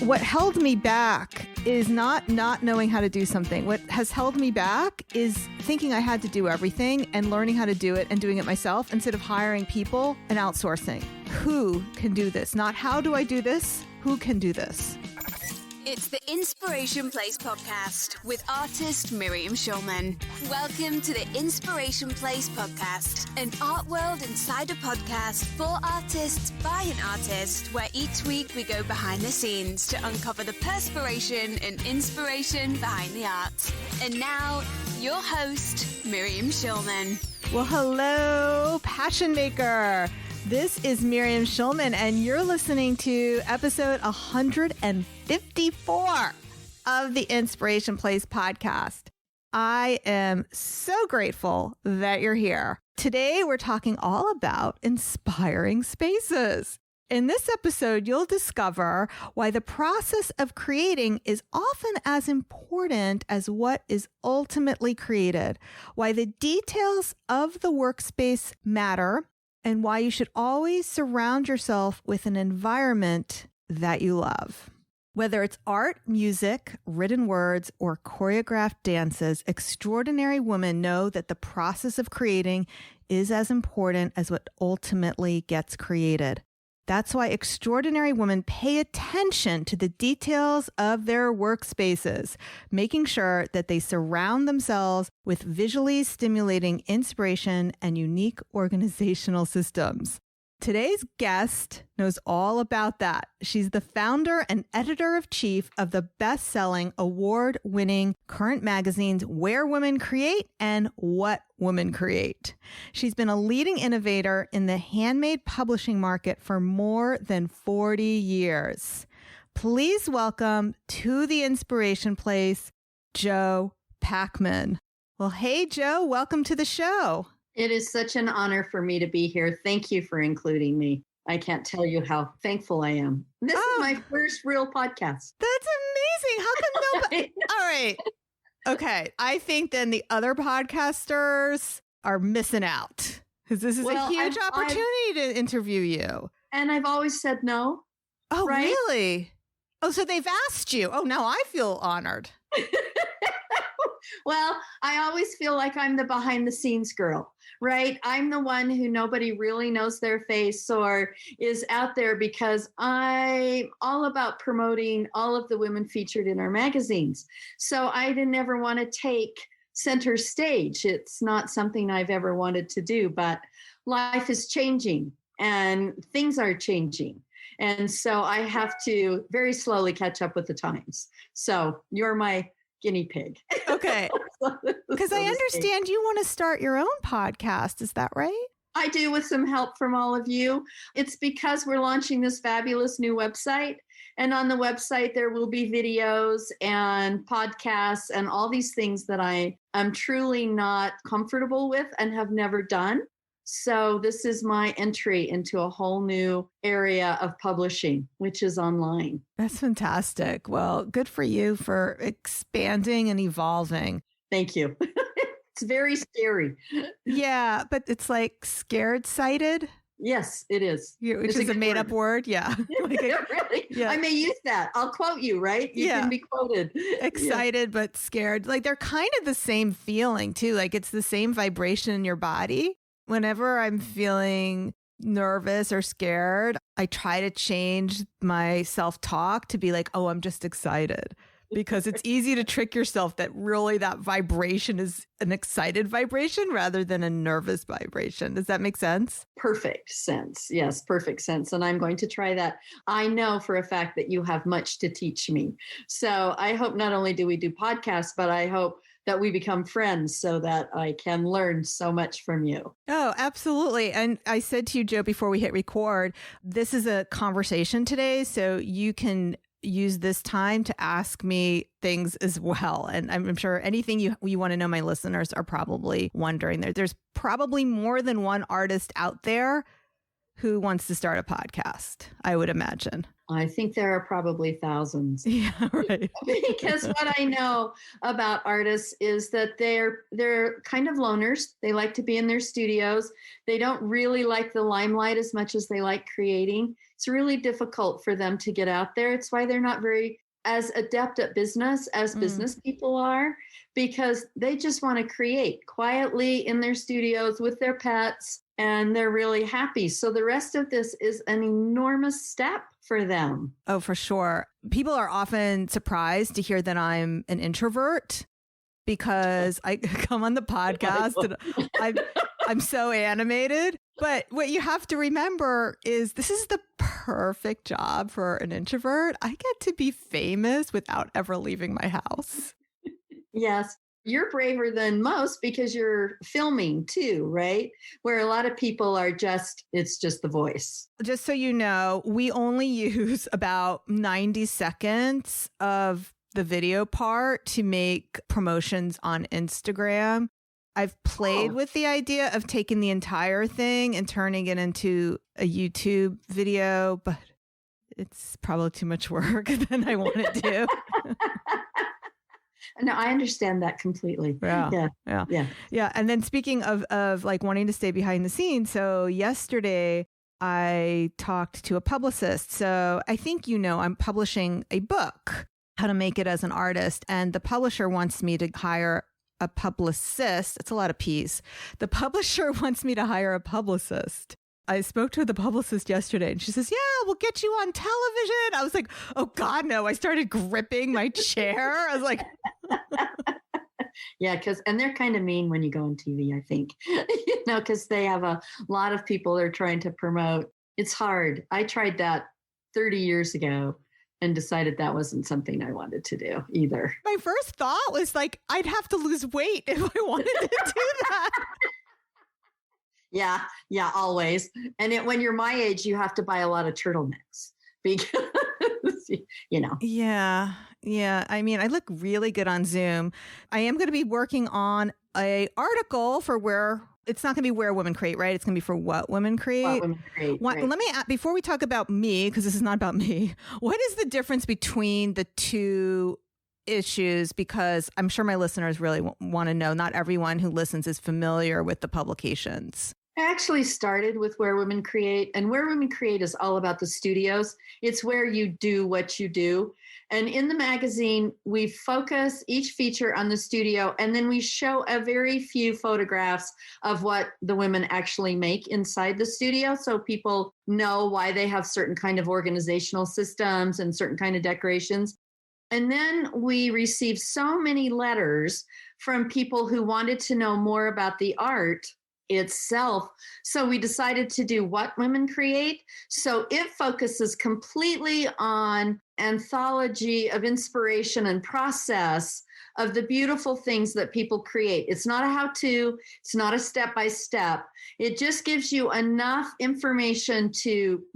What held me back is not knowing how to do something. What has held me back is thinking I had to do everything and learning how to do it and doing it myself instead of hiring people and outsourcing. Who can do this? Not how do I do this? Who can do this? It's the Inspiration Place podcast with artist Miriam Schulman. Welcome to the Inspiration Place podcast, an art world insider podcast for artists by an artist, where each week we go behind the scenes to uncover the perspiration and inspiration behind the art. And now, your host, Miriam Schulman. Well, hello, Passion Maker. This is Miriam Schulman, and you're listening to episode 154 of the Inspiration Place podcast. I am so grateful that you're here. Today, we're talking all about inspiring spaces. In this episode, you'll discover why the process of creating is often as important as what is ultimately created, why the details of the workspace matter, and why you should always surround yourself with an environment that you love. Whether it's art, music, written words, or choreographed dances, extraordinary women know that the process of creating is as important as what ultimately gets created. That's why extraordinary women pay attention to the details of their workspaces, making sure that they surround themselves with visually stimulating inspiration and unique organizational systems. Today's guest knows all about that. She's the founder and editor-in-chief of the best-selling, award-winning current magazines Where Women Create and What Women Create. She's been a leading innovator in the handmade publishing market for more than 40 years. Please welcome to the Inspiration Place, Jo Packham. Well, hey, Jo, welcome to the show. It is such an honor for me to be here. Thank you for including me. I can't tell you how thankful I am. This is my first real podcast. That's amazing. How come nobody? All right. Okay. I think then the other podcasters are missing out because this is a huge opportunity to interview you. And I've always said no. Oh, right? Really? Oh, so they've asked you. Oh, now I feel honored. Well, I always feel like I'm the behind the scenes girl, right? I'm the one who nobody really knows their face or is out there because I'm all about promoting all of the women featured in our magazines. So I didn't ever want to take center stage. It's not something I've ever wanted to do, but life is changing and things are changing. And so I have to very slowly catch up with the times. So you're my guinea pig. Okay. Because I understand you want to start your own podcast. Is that right? I do, with some help from all of you. It's because we're launching this fabulous new website. And on the website, there will be videos and podcasts and all these things that I am truly not comfortable with and have never done. So this is my entry into a whole new area of publishing, which is online. That's fantastic. Well, good for you for expanding and evolving. Thank you. It's very scary. Yeah, but it's like scared-sighted. Yes, it is. Which is a made-up word. Yeah. Really? Yeah. I may use that. I'll quote you, right? You can be quoted. Excited, but scared. Like they're kind of the same feeling too. Like it's the same vibration in your body. Whenever I'm feeling nervous or scared, I try to change my self-talk to be like, oh, I'm just excited. Because it's easy to trick yourself that really that vibration is an excited vibration rather than a nervous vibration. Does that make sense? Perfect sense. Yes, perfect sense. And I'm going to try that. I know for a fact that you have much to teach me. So I hope not only do we do podcasts, but I hope that we become friends so that I can learn so much from you. Oh, absolutely. And I said to you, Jo, before we hit record, this is a conversation today, so you can use this time to ask me things as well. And I'm sure anything you want to know, my listeners are probably wondering. There's probably more than one artist out there who wants to start a podcast, I would imagine. I think there are probably thousands. Yeah, right. Because what I know about artists is that they're kind of loners. They like to be in their studios. They don't really like the limelight as much as they like creating. It's really difficult for them to get out there. It's why they're not very as adept at business as business people are, because they just want to create quietly in their studios with their pets, and they're really happy. So the rest of this is an enormous step for them. Oh, for sure. People are often surprised to hear that I'm an introvert because I come on the podcast and I'm so animated. But what you have to remember is this is the perfect job for an introvert. I get to be famous without ever leaving my house. Yes. You're braver than most because you're filming too, right? Where a lot of people are it's just the voice. Just so you know, we only use about 90 seconds of the video part to make promotions on Instagram. I've played with the idea of taking the entire thing and turning it into a YouTube video, but it's probably too much work than I want to do. No, I understand that completely. Yeah. And then speaking of like wanting to stay behind the scenes. So yesterday I talked to a publicist. So I think, I'm publishing a book, How to Make It as an Artist. And the publisher wants me to hire a publicist. It's a lot of P's. The publisher wants me to hire a publicist. I spoke to the publicist yesterday and she says, yeah, we'll get you on television. I was like, oh God, no. I started gripping my chair. I was like, yeah, and they're kind of mean when you go on TV, I think, because they have a lot of people they're trying to promote. It's hard. I tried that 30 years ago and decided that wasn't something I wanted to do either. My first thought was like, I'd have to lose weight if I wanted to do that. Yeah, always. And when you're my age, you have to buy a lot of turtlenecks because, Yeah. I mean, I look really good on Zoom. I am going to be working on an article for where it's not going to be where women create, right? It's going to be for what women create. What women create, right. Let me ask, before we talk about me, because this is not about me, what is the difference between the two issues? Because I'm sure my listeners really want to know. Not everyone who listens is familiar with the publications. I actually started with Where Women Create, and Where Women Create is all about the studios. It's where you do what you do. And in the magazine, we focus each feature on the studio, and then we show a very few photographs of what the women actually make inside the studio, so people know why they have certain kind of organizational systems and certain kind of decorations. And then we received so many letters from people who wanted to know more about the art itself. So we decided to do What Women Create. So it focuses completely on anthology of inspiration and process of the beautiful things that people create. It's not a how-to, it's not a step-by-step. It just gives you enough information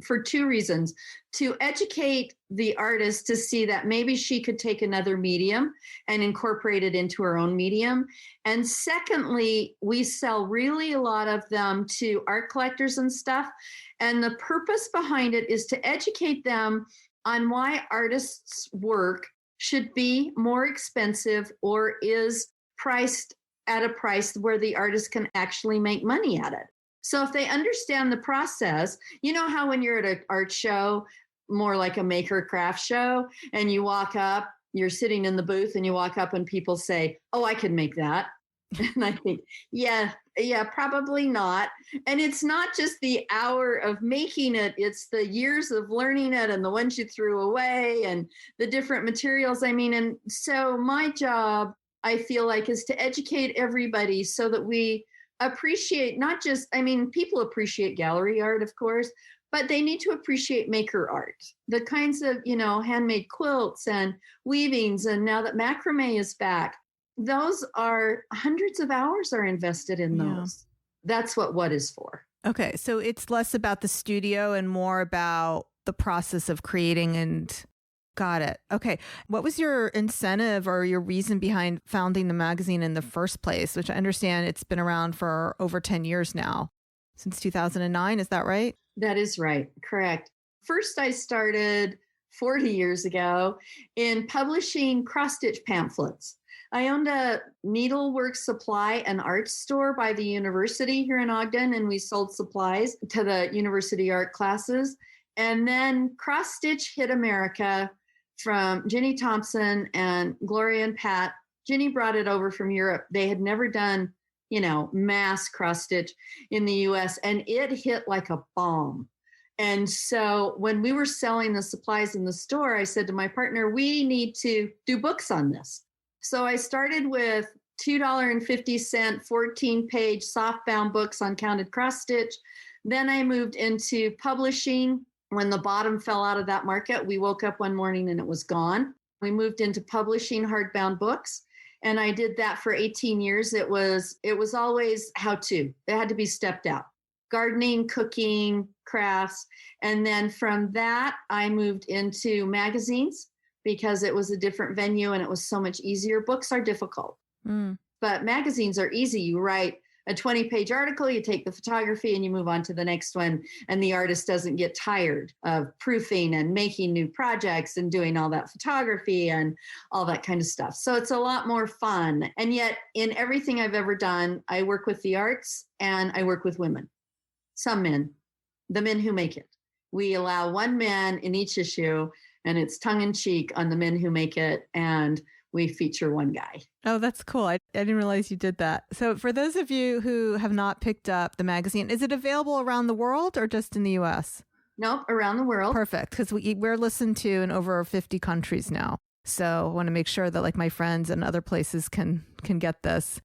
for two reasons: to educate the artist to see that maybe she could take another medium and incorporate it into her own medium. And secondly, we sell really a lot of them to art collectors and stuff. And the purpose behind it is to educate them on why artists' work should be more expensive or is priced at a price where the artist can actually make money at it. So if they understand the process, you know how when you're at an art show, more like a maker craft show, and you walk up, you're sitting in the booth and you walk up and people say, oh, I could make that. And I think, yeah, probably not. And it's not just the hour of making it, it's the years of learning it and the ones you threw away and the different materials. I mean, and so my job, I feel like, is to educate everybody so that we appreciate not just, I mean, people appreciate gallery art, of course, but they need to appreciate maker art, the kinds of, handmade quilts and weavings. And now that macrame is back, those are hundreds of hours are invested in those. Yeah. That's what is for. Okay. So it's less about the studio and more about the process of creating and got it. Okay. What was your incentive or your reason behind founding the magazine in the first place, which I understand it's been around for over 10 years now, since 2009. Is that right? That is right. Correct. First, I started 40 years ago in publishing cross-stitch pamphlets. I owned a needlework supply and art store by the university here in Ogden, and we sold supplies to the university art classes. And then cross-stitch hit America from Ginny Thompson and Gloria and Pat. Ginny brought it over from Europe. They had never done, mass cross-stitch in the US, and it hit like a bomb. And so when we were selling the supplies in the store, I said to my partner, we need to do books on this. So I started with $2.50, 14-page softbound books on counted cross-stitch. Then I moved into publishing. When the bottom fell out of that market, we woke up one morning and it was gone. We moved into publishing hardbound books. And I did that for 18 years. It was always how-to. It had to be stepped out. Gardening, cooking, crafts. And then from that, I moved into magazines because it was a different venue and it was so much easier. Books are difficult, but magazines are easy. You write a 20-page article, you take the photography and you move on to the next one. And the artist doesn't get tired of proofing and making new projects and doing all that photography and all that kind of stuff. So it's a lot more fun. And yet in everything I've ever done, I work with the arts and I work with women. Some men, the men who make it. We allow one man in each issue, and it's tongue in cheek on the men who make it. And we feature one guy. Oh, that's cool. I didn't realize you did that. So for those of you who have not picked up the magazine, is it available around the world or just in the US? Nope, around the world. Perfect. Because we're listened to in over 50 countries now. So I want to make sure that like my friends and other places can get this.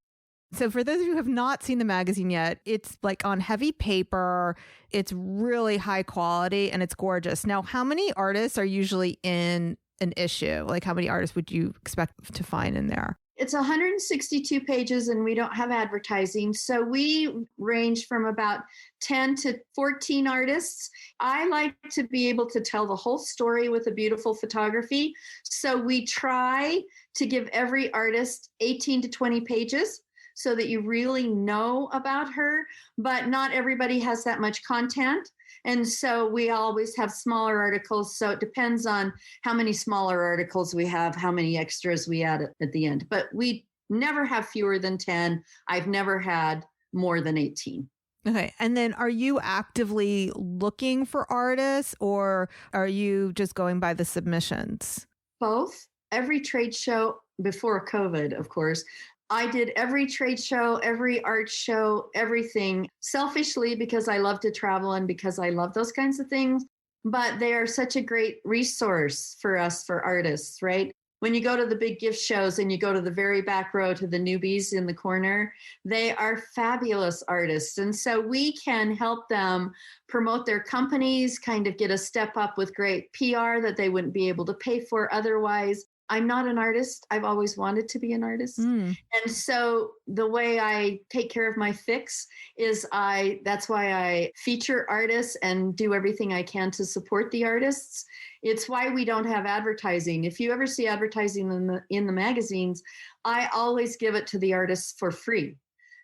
So for those of you who have not seen the magazine yet, it's like on heavy paper. It's really high quality and it's gorgeous. Now, how many artists are usually in an issue? Like how many artists would you expect to find in there? It's 162 pages and we don't have advertising. So we range from about 10 to 14 artists. I like to be able to tell the whole story with a beautiful photography. So we try to give every artist 18 to 20 pages so that you really know about her, but not everybody has that much content. And so we always have smaller articles. So it depends on how many smaller articles we have, how many extras we add at the end. But we never have fewer than 10. I've never had more than 18. Okay. And then are you actively looking for artists or are you just going by the submissions? Both. Every trade show before COVID, of course, I did every trade show, every art show, everything selfishly because I love to travel and because I love those kinds of things. But they are such a great resource for us, for artists, right? When you go to the big gift shows and you go to the very back row to the newbies in the corner, they are fabulous artists. And so we can help them promote their companies, kind of get a step up with great PR that they wouldn't be able to pay for otherwise. I'm not an artist. I've always wanted to be an artist. And so the way I take care of my fix is that's why I feature artists and do everything I can to support the artists. It's why we don't have advertising. If you ever see advertising in the magazines, I always give it to the artists for free.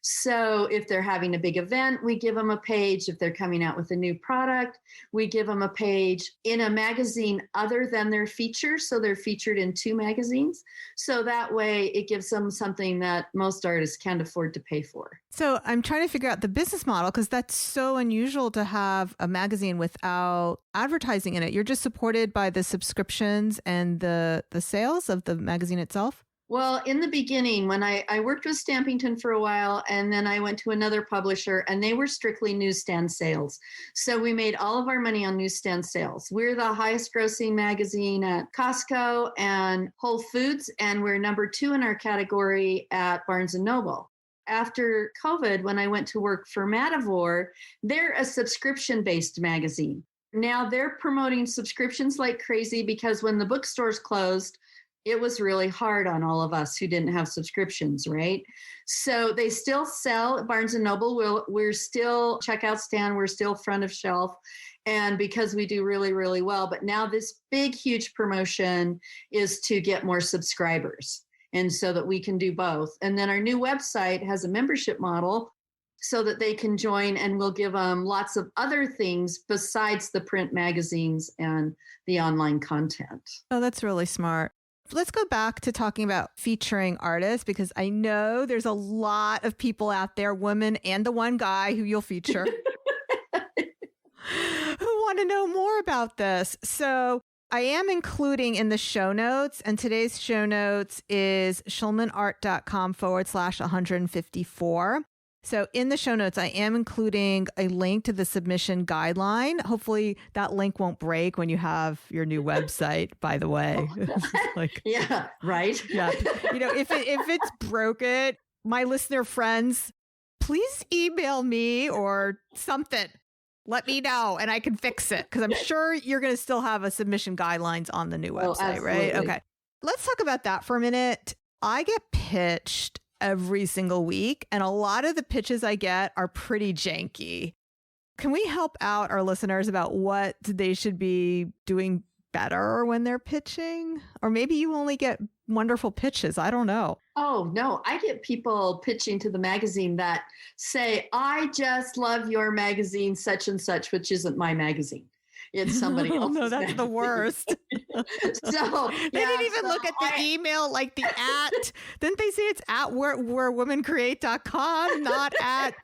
So if they're having a big event, we give them a page. If they're coming out with a new product, we give them a page in a magazine other than their feature. So they're featured in 2 magazines. So that way it gives them something that most artists can't afford to pay for. So I'm trying to figure out the business model because that's so unusual to have a magazine without advertising in it. You're just supported by the subscriptions and the sales of the magazine itself? Well, in the beginning, when I worked with Stampington for a while, and then I went to another publisher, and they were strictly newsstand sales. So we made all of our money on newsstand sales. We're the highest grossing magazine at Costco and Whole Foods, and we're number 2 in our category at Barnes & Noble. After COVID, when I went to work for Matador, they're a subscription-based magazine. Now they're promoting subscriptions like crazy because when the bookstores closed, it was really hard on all of us who didn't have subscriptions, right? So they still sell at Barnes & Noble. We're still checkout stand. We're still front of shelf. And because we do really, really well. But now this big, huge promotion is to get more subscribers. And so that we can do both. And then our new website has a membership model. so that they can join, and we'll give them lots of other things besides the print magazines and the online content. Oh, that's really smart. Let's go back to talking about featuring artists, because I know there's a lot of people out there, women and the one guy who you'll feature, who want to know more about this. So I am including in the show notes, and today's show notes is schulmanart.com/154. So in the show notes, I am including a link to the submission guideline. Hopefully that link won't break when you have your new website, by the way. Yeah, right. Yeah. If it's broken, my listener friends, please email me or something. Let me know and I can fix it, because I'm sure you're going to still have a submission guidelines on the new website, right? Okay. Let's talk about that for a minute. I get pitched every single week, and a lot of the pitches I get are pretty janky. Can we help out our listeners about what they should be doing better when they're pitching? Or maybe you only get wonderful pitches. I don't know. Oh, no. I get people pitching to the magazine that say, I just love your magazine, such and such, which isn't my magazine. It's somebody else's. No, that's magazine. The worst. So they didn't even look at the email, like the at. Didn't they say it's at wherewomencreate.com, not at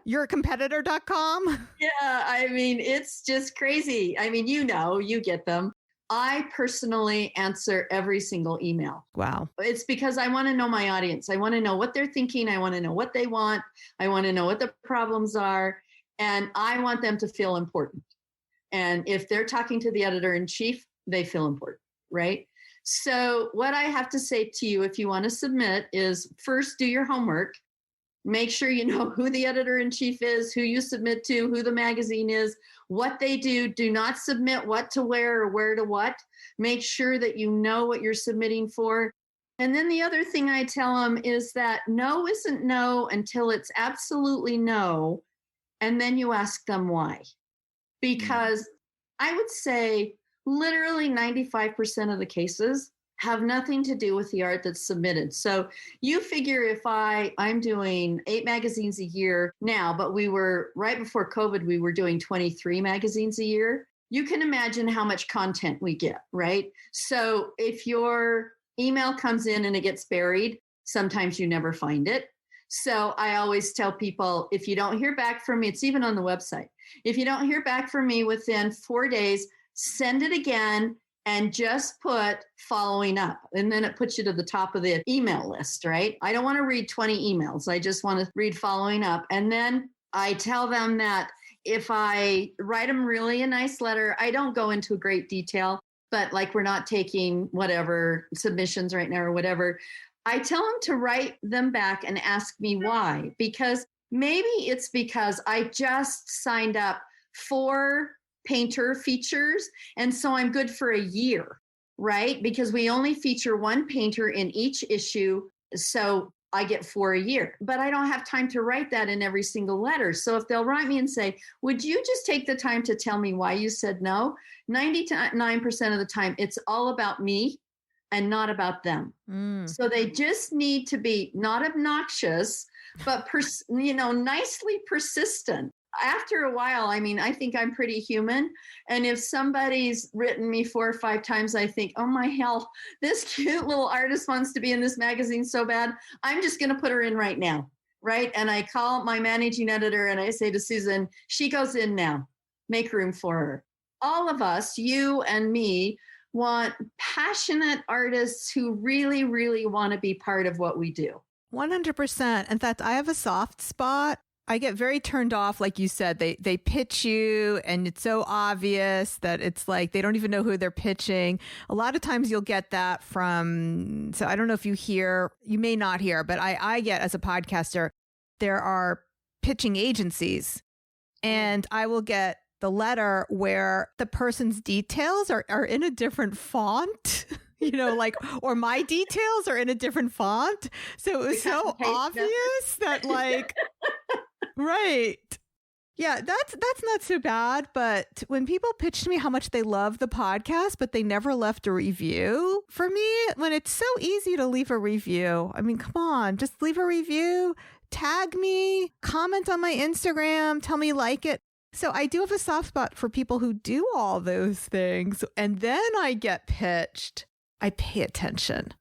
yourcompetitor.com? Yeah, I mean, it's just crazy. I mean, you get them. I personally answer every single email. Wow. It's because I want to know my audience. I want to know what they're thinking. I want to know what they want. I want to know what the problems are. And I want them to feel important. And if they're talking to the editor-in-chief, they feel important, right? So what I have to say to you, if you want to submit, is first do your homework. Make sure you know who the editor-in-chief is, who you submit to, who the magazine is, what they do. Do not submit what to wear or where to what. Make sure that you know what you're submitting for. And then the other thing I tell them is that no isn't no until it's absolutely no. And then you ask them why. Because I would say literally 95% of the cases have nothing to do with the art that's submitted. So you figure if I'm doing 8 magazines a year now, but we were right before COVID, we were doing 23 magazines a year. You can imagine how much content we get, right? So if your email comes in and it gets buried, sometimes you never find it. So I always tell people, if you don't hear back from me, it's even on the website. If you don't hear back from me within 4 days, send it again and just put following up. And then it puts you to the top of the email list, right? I don't want to read 20 emails. I just want to read following up. And then I tell them that if I write them really a nice letter, I don't go into great detail, but like we're not taking whatever submissions right now or whatever. I tell them to write them back and ask me why, because maybe it's because I just signed up for painter features. And so I'm good for a year, right? Because we only feature one painter in each issue. So I get 4 a year, but I don't have time to write that in every single letter. So if they'll write me and say, would you just take the time to tell me why you said no? 99% of the time, it's all about me and not about them. So they just need to be not obnoxious, but nicely persistent. After a while, I mean, I think I'm pretty human. And if somebody's written me 4 or 5 times, I think, oh my hell, this cute little artist wants to be in this magazine so bad. I'm just going to put her in right now. Right. And I call my managing editor and I say to Susan, she goes in now, make room for her. All of us, you and me, want passionate artists who really, really want to be part of what we do. 100%. In fact, I have a soft spot. I get very turned off, like you said. They pitch you and it's so obvious that it's like they don't even know who they're pitching. A lot of times you'll get that from, so I don't know if you hear, you may not hear, but I get as a podcaster, there are pitching agencies and I will get the letter where the person's details are in a different font. Or my details are in a different font. So it was so obvious that right. Yeah, that's not so bad. But when people pitch to me how much they love the podcast, but they never left a review, for me, when it's so easy to leave a review, I mean, come on, just leave a review. tag me, comment on my Instagram, tell me you like it. So I do have a soft spot for people who do all those things. And then I get pitched. I pay attention.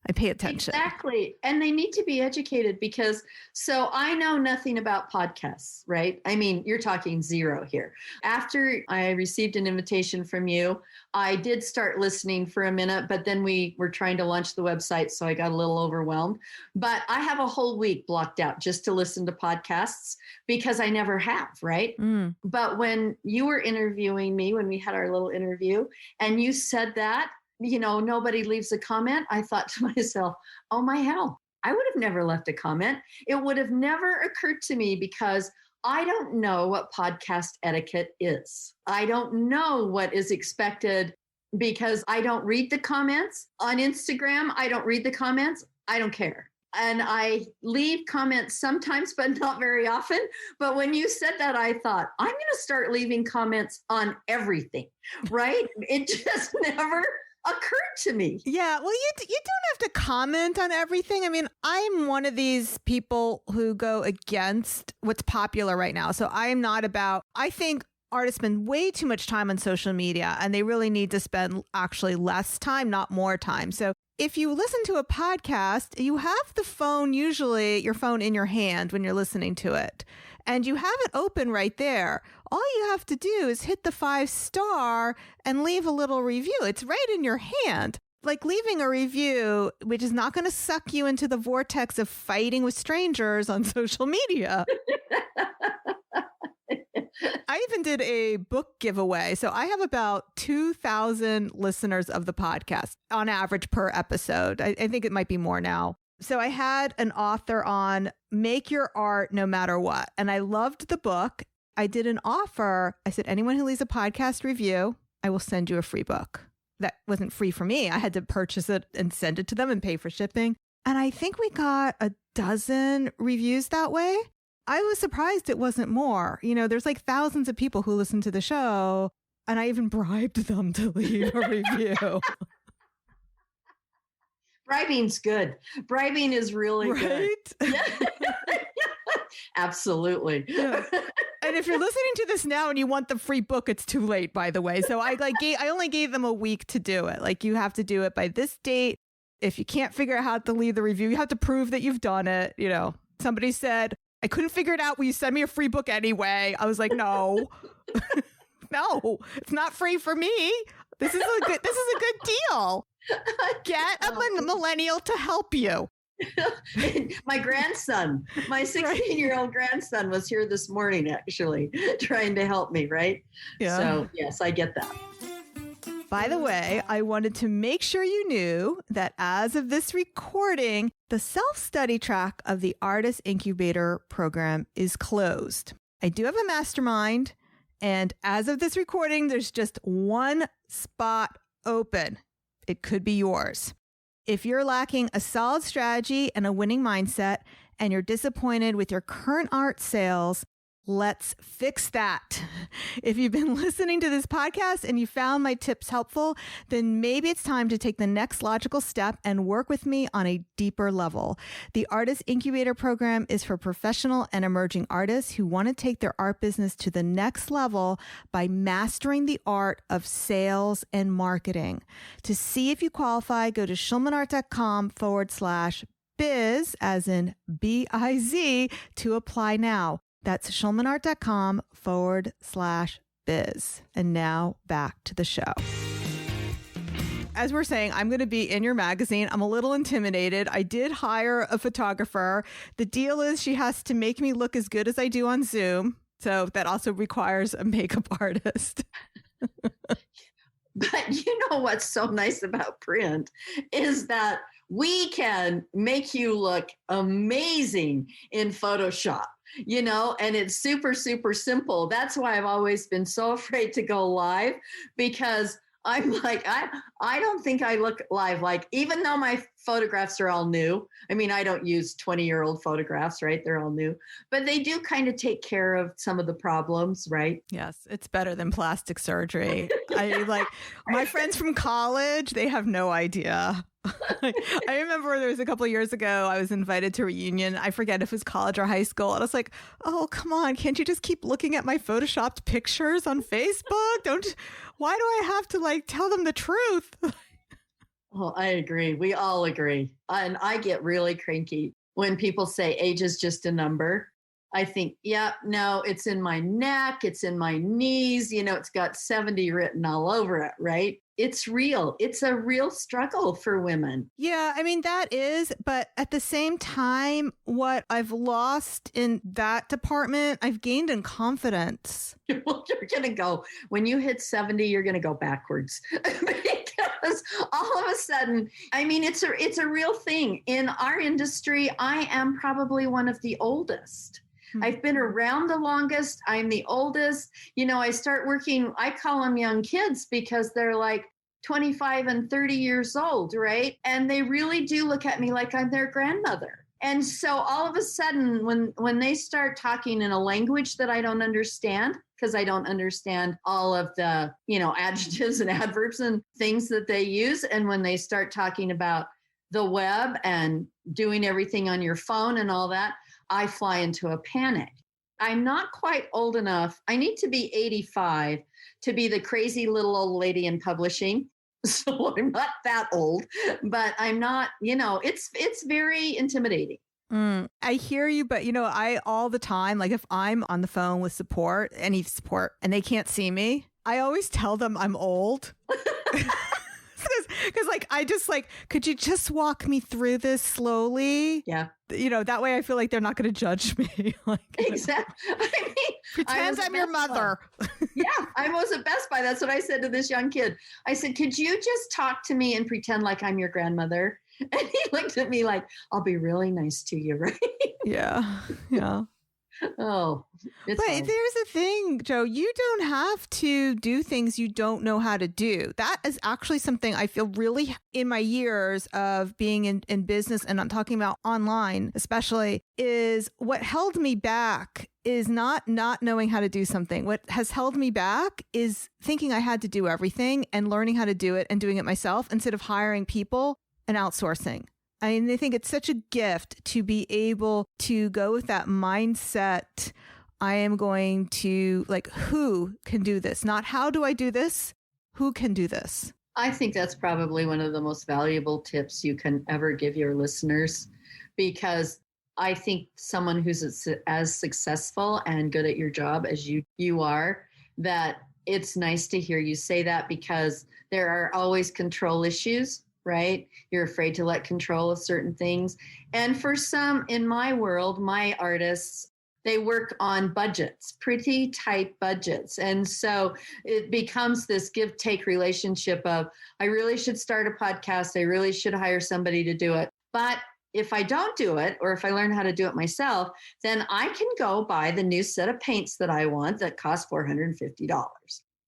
Exactly. And they need to be educated because, so I know nothing about podcasts, right? I mean, you're talking zero here. After I received an invitation from you, I did start listening for a minute, but then we were trying to launch the website, so I got a little overwhelmed. But I have a whole week blocked out just to listen to podcasts because I never have, right? But when you were interviewing me, when we had our little interview, and you said that, nobody leaves a comment, I thought to myself, oh my hell, I would have never left a comment. It would have never occurred to me because I don't know what podcast etiquette is. I don't know what is expected because I don't read the comments on Instagram. I don't read the comments. I don't care. And I leave comments sometimes, but not very often. But when you said that, I thought, I'm going to start leaving comments on everything, right? It just never occurred to me. Yeah, well, you don't have to comment on everything. I mean, I'm one of these people who go against what's popular right now. So I think artists spend way too much time on social media, and they really need to spend actually less time, not more time. So if you listen to a podcast, you have your phone in your hand when you're listening to it, and you have it open right there. All you have to do is hit the 5-star and leave a little review. It's right in your hand. Like leaving a review, which is not going to suck you into the vortex of fighting with strangers on social media. I even did a book giveaway. So I have about 2,000 listeners of the podcast on average per episode. I think it might be more now. So I had an author on Make Your Art No Matter What. And I loved the book. I did an offer. I said, anyone who leaves a podcast review, I will send you a free book. That wasn't free for me. I had to purchase it and send it to them and pay for shipping. And I think we got a dozen reviews that way. I was surprised it wasn't more. There's like thousands of people who listen to the show, and I even bribed them to leave a review. Bribing's good. Bribing is really good. Absolutely. Yeah. And if you're listening to this now and you want the free book, it's too late, by the way. So I only gave them a week to do it. Like, you have to do it by this date. If you can't figure out how to leave the review, you have to prove that you've done it. Somebody said, I couldn't figure it out. Will you send me a free book anyway? I was like, no, no, it's not free for me. This is a good deal. Get a millennial to help you. My 16-year-old grandson was here this morning, actually, trying to help me, right? Yeah. So, yes, I get that. By the way, I wanted to make sure you knew that as of this recording, the self-study track of the Artist Incubator program is closed. I do have a mastermind, and as of this recording, there's just one spot open. It could be yours. If you're lacking a solid strategy and a winning mindset, and you're disappointed with your current art sales, let's fix that. If you've been listening to this podcast and you found my tips helpful, then maybe it's time to take the next logical step and work with me on a deeper level. The Artist Incubator program is for professional and emerging artists who want to take their art business to the next level by mastering the art of sales and marketing. To see if you qualify, go to schulmanart.com/biz, as in BIZ, to apply now. That's schulmanart.com/biz. And now back to the show. As we're saying, I'm going to be in your magazine. I'm a little intimidated. I did hire a photographer. The deal is she has to make me look as good as I do on Zoom. So that also requires a makeup artist. But what's so nice about print is that we can make you look amazing in Photoshop. And it's super, super simple. That's why I've always been so afraid to go live, because I'm like, I don't think I look live. Like, even though my photographs are all new, I mean, I don't use 20-year-old photographs, right? They're all new, but they do kind of take care of some of the problems, right? Yes, it's better than plastic surgery. My friends from college, they have no idea. I remember there was a couple of years ago, I was invited to a reunion. I forget if it was college or high school. And I was like, oh, come on. Can't you just keep looking at my Photoshopped pictures on Facebook? Why do I have to tell them the truth? Oh, I agree. We all agree. And I get really cranky when people say age is just a number. I think, yeah, no, it's in my neck. It's in my knees. It's got 70 written all over it, right? It's real. It's a real struggle for women. Yeah, I mean, that is. But at the same time, what I've lost in that department, I've gained in confidence. Well, you're going to go, when you hit 70, you're going to go backwards. Because all of a sudden, I mean, it's a real thing. In our industry, I am probably one of the oldest. I've been around the longest. I'm the oldest. I start working, I call them young kids because they're like 25 and 30 years old, right? And they really do look at me like I'm their grandmother. And so all of a sudden, when they start talking in a language that I don't understand, because I don't understand all of the, adjectives and adverbs and things that they use. And when they start talking about the web and doing everything on your phone and all that, I fly into a panic. I'm not quite old enough. I need to be 85 to be the crazy little old lady in publishing. So I'm not that old, but I'm not, it's very intimidating. I hear you, but I all the time, if I'm on the phone with any support, and they can't see me, I always tell them I'm old. Because I just could you just walk me through this slowly? Yeah. That way I feel like they're not going to judge me. Exactly. I mean, pretend I'm your mother. Yeah, I was at Best Buy. That's what I said to this young kid. I said, could you just talk to me and pretend like I'm your grandmother? And he looked at me like, I'll be really nice to you, right? Yeah. Yeah. Oh, but there's a thing, Joe, you don't have to do things you don't know how to do. That is actually something I feel really in my years of being in business, and I'm talking about online especially, is what held me back is not knowing how to do something. What has held me back is thinking I had to do everything and learning how to do it and doing it myself instead of hiring people and outsourcing. I mean, I think it's such a gift to be able to go with that mindset. I am going to who can do this? Not how do I do this? Who can do this? I think that's probably one of the most valuable tips you can ever give your listeners, because I think someone who's as successful and good at your job as you are, that it's nice to hear you say that, because there are always control issues. Right? You're afraid to let control of certain things. And for some in my world, my artists, they work on budgets, pretty tight budgets. And so it becomes this give-take relationship of, I really should start a podcast. I really should hire somebody to do it. But if I don't do it, or if I learn how to do it myself, then I can go buy the new set of paints that I want that cost $450.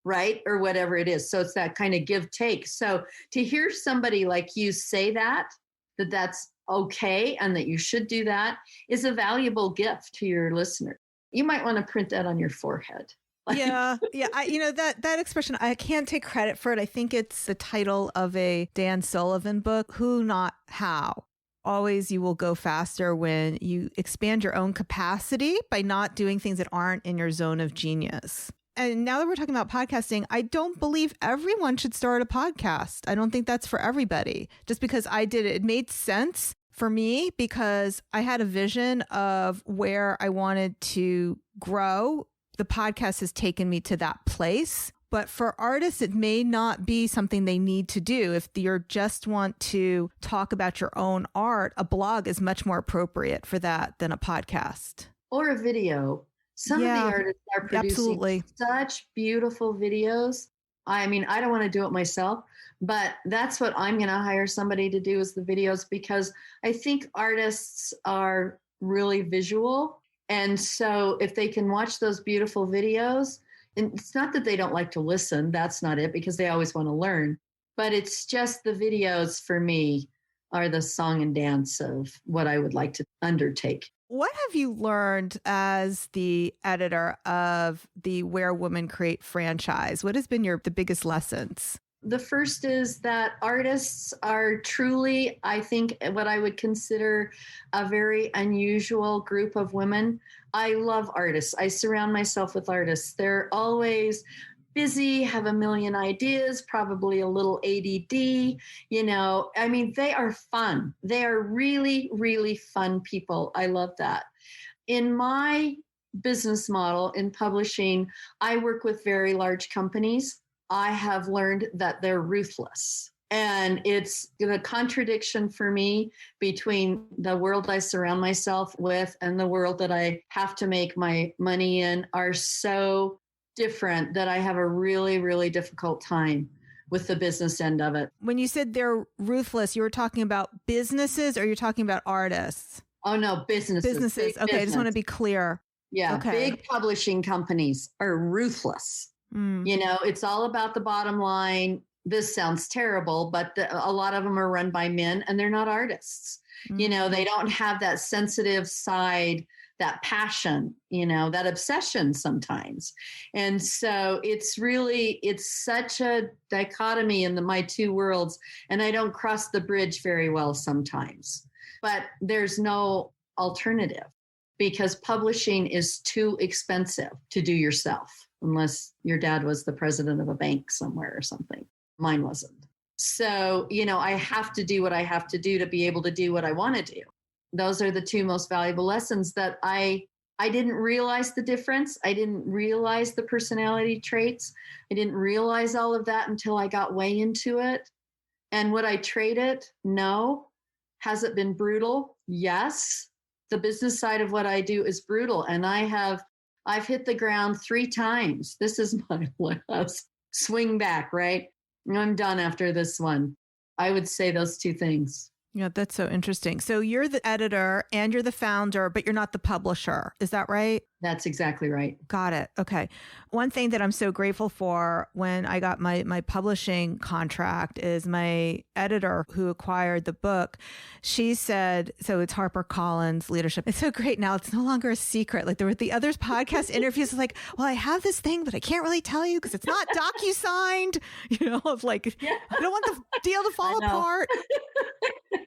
Right? Or whatever it is. So it's that kind of give take. So to hear somebody like you say that's okay and that you should do that is a valuable gift to your listener. You might want to print that on your forehead. Yeah. Yeah. That expression, I can't take credit for it. I think it's the title of a Dan Sullivan book, Who Not How. Always you will go faster when you expand your own capacity by not doing things that aren't in your zone of genius. And now that we're talking about podcasting, I don't believe everyone should start a podcast. I don't think that's for everybody. Just because I did it, it made sense for me because I had a vision of where I wanted to grow. The podcast has taken me to that place. But for artists, it may not be something they need to do. If you just want to talk about your own art, a blog is much more appropriate for that than a podcast. Or a video. Some of the artists are producing such beautiful videos. I mean, I don't want to do it myself, but that's what I'm going to hire somebody to do is the videos, because I think artists are really visual. And so if they can watch those beautiful videos, and it's not that they don't like to listen, that's not it, because they always want to learn, but it's just the videos for me are the song and dance of what I would like to undertake. What have you learned as the editor of the Where Women Create franchise? What has been the biggest lessons? The first is that artists are truly, I think, what I would consider a very unusual group of women. I love artists. I surround myself with artists. They're always busy, have a million ideas, probably a little ADD, I mean, they are fun. They are really, really fun people. I love that. In my business model in publishing, I work with very large companies. I have learned that they're ruthless. And it's the contradiction for me between the world I surround myself with and the world that I have to make my money in are so different that I have a really, really difficult time with the business end of it. When you said they're ruthless, you were talking about businesses or you're talking about artists? Oh, no, businesses. Businesses. Okay, I just want to be clear. Yeah, okay. Big publishing companies are ruthless. It's all about the bottom line. This sounds terrible, but a lot of them are run by men and they're not artists. They don't have that sensitive side, that passion, that obsession sometimes. And so it's such a dichotomy in my two worlds. And I don't cross the bridge very well sometimes, but there's no alternative because publishing is too expensive to do yourself. Unless your dad was the president of a bank somewhere or something. Mine wasn't. So, I have to do what I have to do to be able to do what I want to do. Those are the two most valuable lessons that I didn't realize the difference. I didn't realize the personality traits. I didn't realize all of that until I got way into it. And would I trade it? No. Has it been brutal? Yes. The business side of what I do is brutal. And I've hit the ground 3 times. This is my last swing back, right? I'm done after this one. I would say those 2 things. Yeah, that's so interesting. So you're the editor and you're the founder, but you're not the publisher. Is that right? That's exactly right. Got it. Okay. One thing that I'm so grateful for when I got my publishing contract is my editor who acquired the book. She said, so it's HarperCollins Leadership. It's so great now. It's no longer a secret. Like there were the others podcast interviews. Like, well, I have this thing, but I can't really tell you because it's not docu-signed. Of like, yeah. I don't want the deal to fall apart.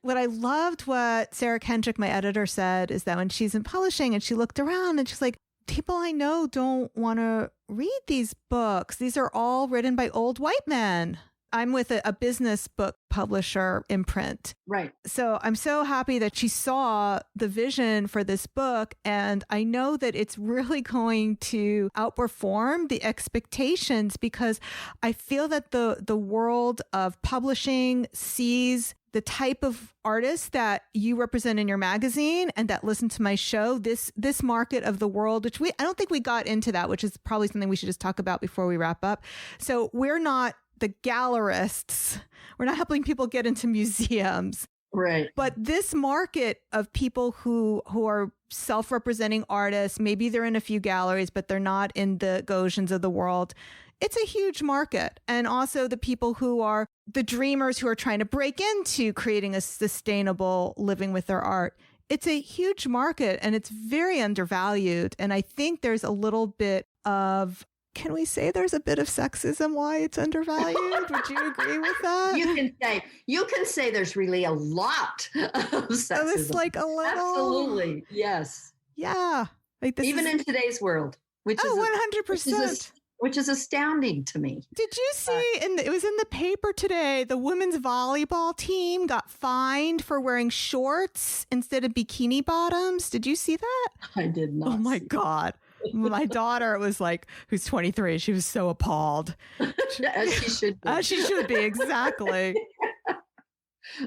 What I loved what Sarah Kendrick, my editor, said is that when she's in publishing and she looked around and she's like, people I know don't want to read these books. These are all written by old white men. I'm with a business book publisher imprint. Right. So I'm so happy that she saw the vision for this book. And I know that it's really going to outperform the expectations because I feel that the world of publishing sees the type of artists that you represent in your magazine and that listen to my show, this market of the world, which I don't think we got into that, which is probably something we should just talk about before we wrap up. So we're not the gallerists. We're not helping people get into museums. Right. But this market of people who are self-representing artists, maybe they're in a few galleries, but they're not in the Gauguins of the world. It's a huge market. And also the people who are the dreamers who are trying to break into creating a sustainable living with their art. It's a huge market and it's very undervalued. And I think there's a little bit of, can we say there's a bit of sexism why it's undervalued? Would you agree with that? You can say there's really a lot of sexism. So it's like a little. Absolutely. Yes. Yeah. Like this even in today's world, which is 100%. Which is astounding to me. Did you see, it was in the paper today, the women's volleyball team got fined for wearing shorts instead of bikini bottoms. Did you see that? I did not. Oh my God. My daughter was like, who's 23, she was so appalled. As she should be. As she should be, exactly.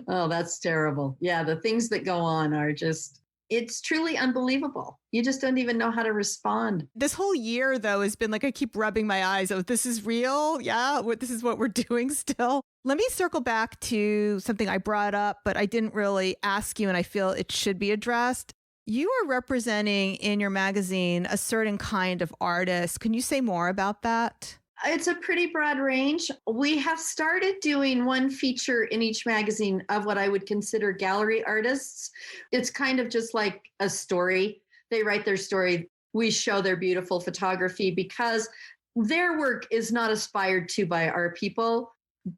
Oh, that's terrible. Yeah, the things that go on are just, it's truly unbelievable. You just don't even know how to respond. This whole year, though, has been like, I keep rubbing my eyes. Oh, this is real. Yeah, this is what we're doing still. Let me circle back to something I brought up, but I didn't really ask you, and I feel it should be addressed. You are representing in your magazine a certain kind of artist. Can you say more about that? It's a pretty broad range. We have started doing one feature in each magazine of what I would consider gallery artists. It's kind of just like a story. They write their story. We show their beautiful photography because their work is not aspired to by our people.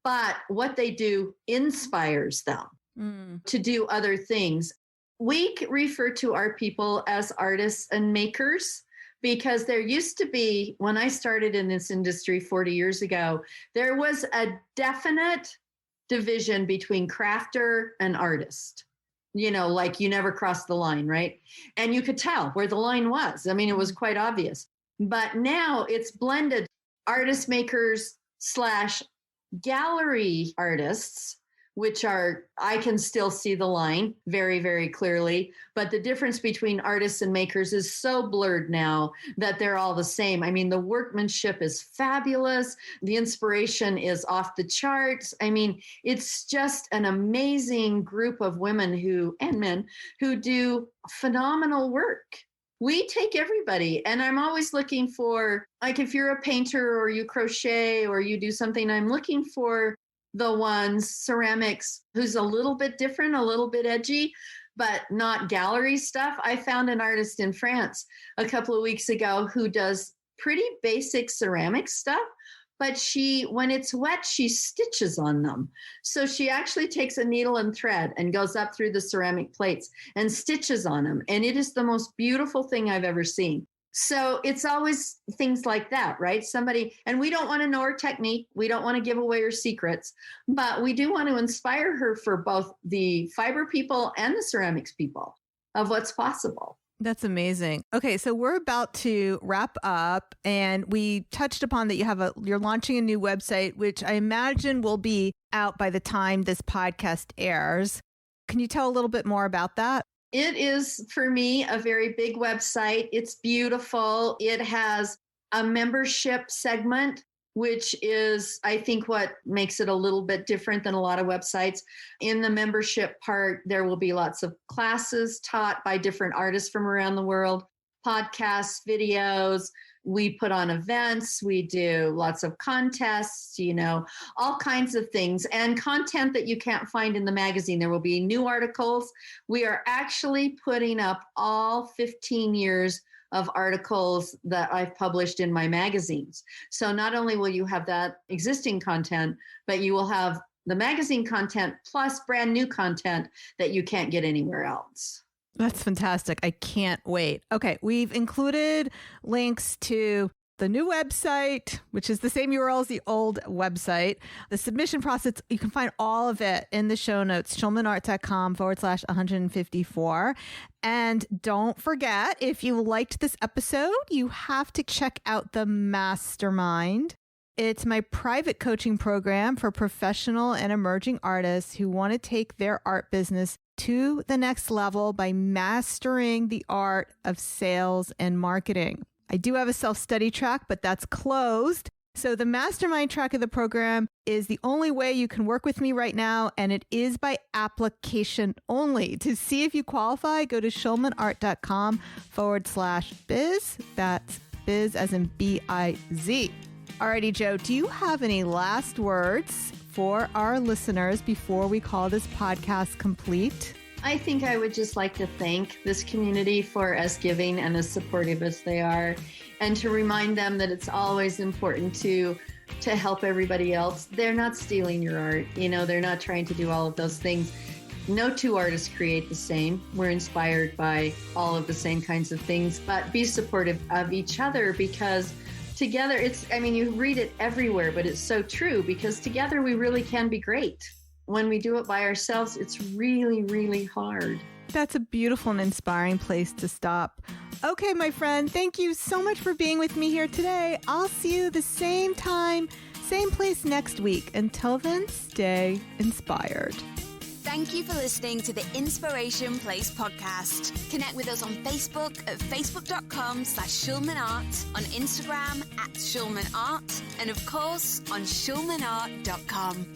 but what they do inspires them to do other things. We refer to our people as artists and makers because there used to be, when I started in this industry 40 years ago, there was a definite division between crafter and artist. You know, like you never crossed the line, right? And you could tell where the line was. I mean, it was quite obvious. But now it's blended artist makers / gallery artists, which are, I can still see the line very, very clearly. But the difference between artists and makers is so blurred now that they're all the same. I mean, the workmanship is fabulous. The inspiration is off the charts. I mean, it's just an amazing group of women and men who do phenomenal work. We take everybody. And I'm always looking for, like, if you're a painter or you crochet or you do something, I'm looking for the ones, ceramics, who's a little bit different, a little bit edgy, but not gallery stuff. I found an artist in France a couple of weeks ago who does pretty basic ceramic stuff, but when it's wet, she stitches on them. So she actually takes a needle and thread and goes up through the ceramic plates and stitches on them. And it is the most beautiful thing I've ever seen. So it's always things like that, right? And we don't want to know her technique. We don't want to give away her secrets, but we do want to inspire her for both the fiber people and the ceramics people of what's possible. That's amazing. Okay, so we're about to wrap up, and we touched upon that you're launching a new website, which I imagine will be out by the time this podcast airs. Can you tell a little bit more about that? It is, for me, a very big website. It's beautiful. It has a membership segment, which is, I think, what makes it a little bit different than a lot of websites. In the membership part, there will be lots of classes taught by different artists from around the world, podcasts, videos. We put on events, we do lots of contests, all kinds of things, and content that you can't find in the magazine. There will be new articles. We are actually putting up all 15 years of articles that I've published in my magazines. So not only will you have that existing content, but you will have the magazine content plus brand new content that you can't get anywhere else. That's fantastic. I can't wait. Okay, we've included links to the new website, which is the same URL as the old website. The submission process, you can find all of it in the show notes, schulmanart.com/154. And don't forget, if you liked this episode, you have to check out the Mastermind. It's my private coaching program for professional and emerging artists who want to take their art business to the next level by mastering the art of sales and marketing. I do have a self-study track, but that's closed. So the Mastermind track of the program is the only way you can work with me right now, and it is by application only. To see if you qualify, go to schulmanart.com/biz. That's biz as in B-I-Z. Alrighty, Joe, do you have any last words for our listeners before we call this podcast complete? I think I would just like to thank this community for as giving and as supportive as they are, and to remind them that it's always important to help everybody else. They're not stealing your art. They're not trying to do all of those things. No two artists create the same. We're inspired by all of the same kinds of things, but be supportive of each other, because together, you read it everywhere, but it's so true, because together we really can be great. When we do it by ourselves, it's really, really hard. That's a beautiful and inspiring place to stop. Okay, my friend, thank you so much for being with me here today. I'll see you the same time, same place next week. Until then, stay inspired. Thank you for listening to the Inspiration Place podcast. Connect with us on Facebook at facebook.com/SchulmanArt, on Instagram @SchulmanArt, and of course on schulmanart.com.